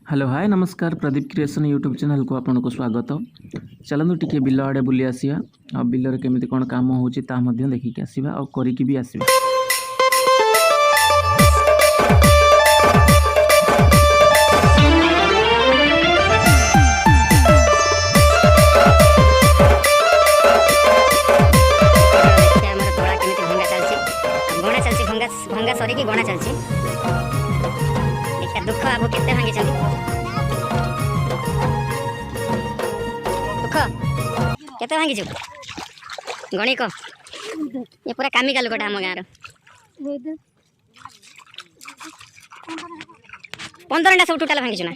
Hello hi नमस्कार Pradeep creation YouTube channel को आपन को स्वागत। चलतु टिके बिल आड़े बुली आसिया आ बिलर केमिति कोन काम होउची ता मध्य देखिक आसिबा आ करिकी भी आसिबा। भंगा सरी की गणा चलछि देखा दुख आबो केते भांगी चली दुख केते भांगी छु गणी को ये पूरा कामिका लोकटा हम गाँव 15टा सब टोटल भांगी छु ना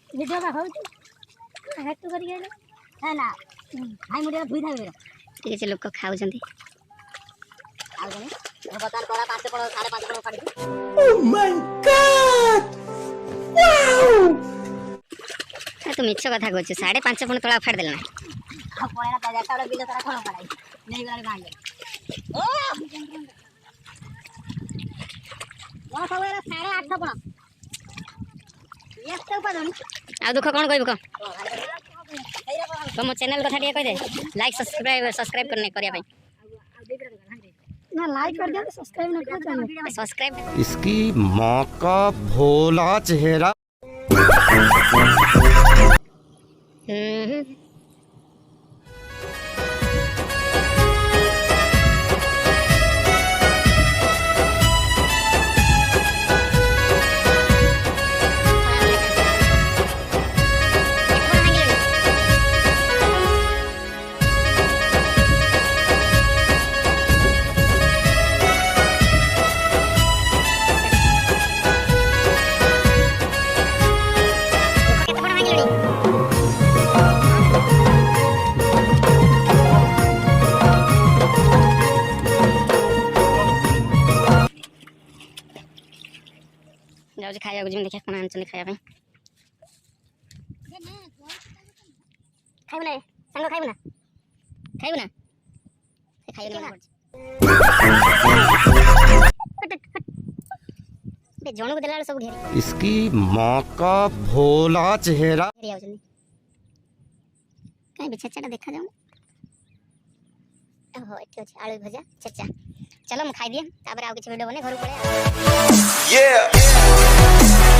वीडियो का होउची हैक तो करिए है ना हाई मुडिया धुई थाबे ठीक है लोग खाउ जंदी आउ गने बता तोरा 5 पड़ 5.5 पड़ काटी ओह माय गॉड वाओ तू मिछ कथा कहछ 5.5 पड़ तोला फाड़ देल ना आ पळेला ता जाता बिल तोरा कोन पड़ाई नहीं गाड़ी भांगे ओ वो सब 8.5 पड़ एक ऊपर धनी आ दुख कोन कहबो क तुम चैनल कथा टिया कह दे लाइक सब्सक्राइब करने करिया भाई ना लाइक कर दे सब्सक्राइब ना कर चैनल सब्सक्राइब इसकी माँ का भोला चेहरा। जाऊ खाया को जिम देखा कोन आनचनी खाया भाई खाइब ना संग खाइब ना से खाइब ना बे जोन को देला सब घेरी इसकी माँ का भोला चेहरा। घेरी आउचनी काई बिछाचा देखा जाऊ ओहो एठी अछि आलू भजा छच्चा चलो हम खाइ दिया तापर आउ किछ वीडियो बने घर पळे Yeah